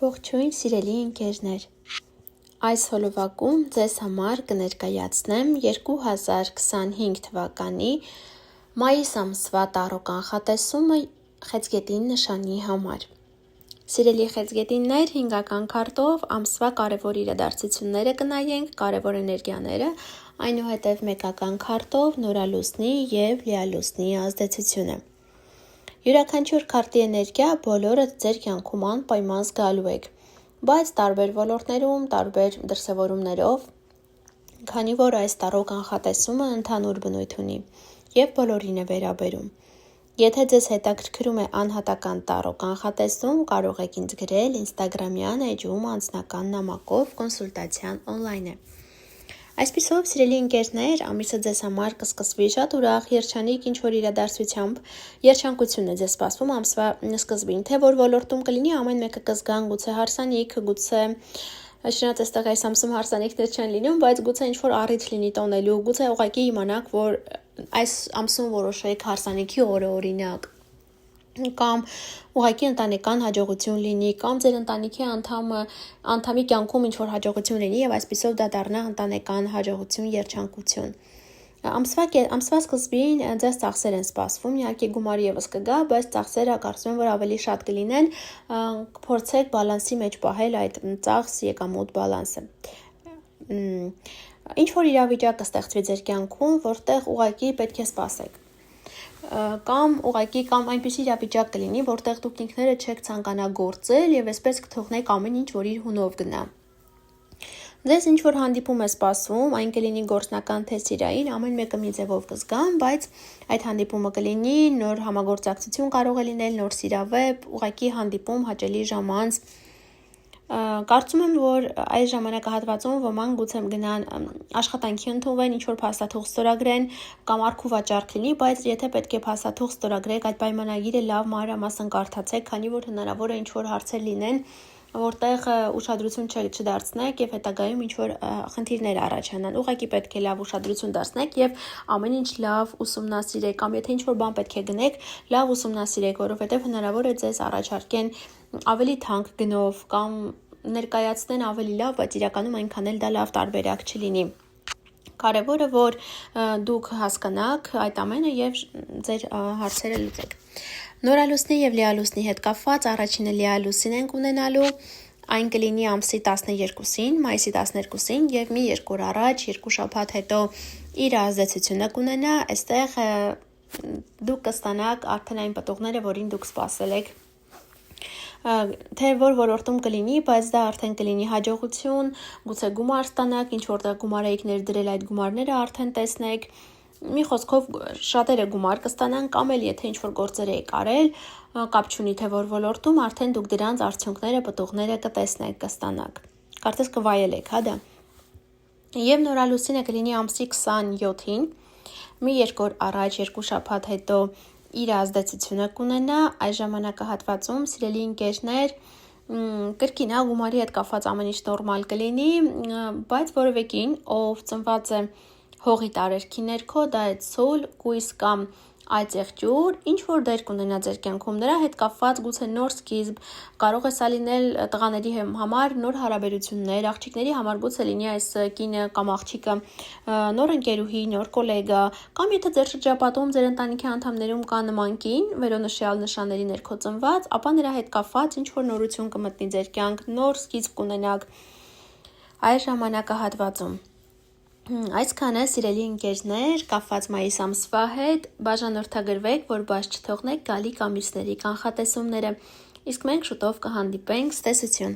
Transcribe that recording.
Ողջույն սիրելի ընկերներ, այս հոլովակում ձեզ համար կներկայացնեմ 2025 թվականի մայիս ամսվա տարո կանխատեսումը խեցգետին նշանի համար։ Սիրելի խեցգետիններ, հինգական քարտով ամսվա կարևոր իրադարձությունները կնայենք, կարևոր էներգիաները, այնուհետև մեկական քարտով նորալուսնի և լիալուսնի ազդեցությունը։ Յուրաքանչյուր քարտի էներգիա բոլորը ձեր կյանքում անպայման զգալու եք, բայց տարբեր ոլորտներում, տարբեր դրսևորումներով, քանի որ այս տարո կանխատեսումը ընդհանուր բնույթ ունի և բոլորին է վերաբերում։ Եթե ձեզ հետաքրքրում է անհատական տարո կանխատեսում, կարող եք ինձ գրել Instagram-յան էջում անձնական նամակով կոնսուլտացիան օնլայն է։ Այսպիսով, սիրելի ընկերներ, ամիսը ձեզ համար կսկսվի շատ ուրախ, երջանիկ ինչ-որ իրադարձությամբ, երջանկություն է ձեզ սպասվում ամսվա սկզբին, թե որ ոլորտում կլինի, ամեն մեկը կզգան, գուցե հարսանիք, գուցե շնորհած այստեղ այս ամսում հարսանիքներ չեն լինում, բայց գուցե ինչ-որ առիթ լինի տոնելու, գուցե ուղղակի իմանաք, որ այս ամսում որոշեք հարսանիքի օրը օրինակ, կամ ուղղակի ընտանեկան հաջողություն լինի, կամ ձեր ընտանիքի անդամի կյանքում ինչ-որ հաջողություն լինի եւ այսպիսով դա դառնա ընտանեկան հաջողություն, երջանկություն։ Ամսվա սկզբին ձեզ ծախսեր են սպասվում, իհարկե գումարը եւս կգա, բայց ծախսերը կարծում եմ, որ ավելի շատ կլինեն, կփորձեք բալանսի մեջ պահել այդ ծախս եկամուտ բալանսը։ Ինչ որ իրավիճակ կստեղծվի ձեր կյանքում, որտեղ ուղղակի պետք է սպասեք։ Կամ այնպիսի իրավիճակ կլինի, որտեղ դուք ինքներդ չեք ցանկանա գործել եւ այսպես կթողնեք ամեն ինչ, որ իր հունով գնա։ Ձեզ ինչ որ հանդիպում է սպասվում, այն կլինի գործնական թե սիրային, ամեն մեկը մի ձևով կզգան, բայց այդ հանդիպումը կլինի, նոր համագործակցություն կարող է լինել, նոր սիրավեպ, ուղղակի հանդիպում, հաճելի ժամանց։ Կարծում եմ, որ այս ժամանակահատվածում ոմանք գուցե գնան աշխատանքի ընդունվեն, ինչ որ փաստաթուղթ ստորագրեն կամ արք ու վաճառք լինի, բայց եթե պետք է փաստաթուղթ ստորագրեք, այդ պայմանագիրը լավ մանրամասն կարդացեք, քանի որ հնարավոր է ինչ որ հարցեր լինեն, որտեղ ուշադրություն չդարձնեք եւ հետագայում ինչ որ խնդիրներ առաջանան։ Ուղղակի պետք է լավ ուշադրություն դարձնեք եւ ամեն ինչ լավ ուսումնասիրեք, կամ եթե ինչ որ բան պետք է գնեք, լավ ուսումնասիրեք, որովհետեւ հնարավոր է ձեզ առաջարկեն ավելի թանկ գնով կամ ներկայացնեն ավելի լավ, բայց իրականում այնքան էլ դա լավ տարբերակ չլինի։ Կարևորը, որ դուք հասկանաք այդ ամենը եւ ձեր հարցերը լուծեք։ Նորալուսնի եւ լիալուսնի հետ կապված առաջինը լիալուսին ենք ունենալու, այն կլինի ամսի 12-ին, մայիսի 12-ին եւ մի 2 օր առաջ, 2 շաբաթ հետո իր ազդեցությունը կունենա, այստեղ դուք կստանաք արդեն այն պտուղները, որին դուք սպասել եք։ Թե որ ոլորտում կլինի, բայց դա արդեն կլինի հաջողություն, գուցե գումար ստանաք, ինչ որտեղ գումար եք ներդրել, այդ գումարները արդեն տեսնեք։ Մի խոսքով շատերը գումար կստանան, կամ էլ եթե ինչ որ գործեր եք արել, կապ չունի թե որ ոլորտում, արդեն դուք դրանց արդյունքները, պտուղները կտեսնեք, կստանաք։ Կարծես կվայելեք, հա դա։ Եվ նորալուսինը կլինի ամսի 27-ին, մի 2 օր առաջ, 2 շաբաթ հետո իր ազդեցությունը կունենա, այս ժամանակահատվածում սիրելի ընկերներ, կրկին գումարի հետ կապված ամեն ինչ նորմալ կլինի, բայց որևէ կին, ով ծնված է հողի տարերքի ներքո, դա է ցուլ, կույս կամ այծեղջյուր, ինչ որ դեր կունենա ձեր կյանքում, նրա հետ կապված գուցե նոր սկիզբ, կարող է սա լինել տղաների համար նոր հարաբերություններ, աղջիկների համար գուցե լինի այս կինը կամ աղջիկը նոր ընկերուհի, նոր գոլեգա, կամ եթե ձեր շրջապատում ձեր ընտանիքի անդամներում կա նման կին, վերոնշյալ նշանների ներքո ծնված, ապա նրա հետ կապված ինչ որ նորություն կմտնի ձեր կյանք, նոր սկիզբ կունենաք այս ժամանակահատվածում։ Այսքանը սիրելի ընկերներ, կապված մայիս ամսվա հետ, բաժանորդագրվեք, որ բաց չթողնեք գալիք ամիսների կանխատեսումները, իսկ մենք շուտով կհանդիպենք, ցտեսություն։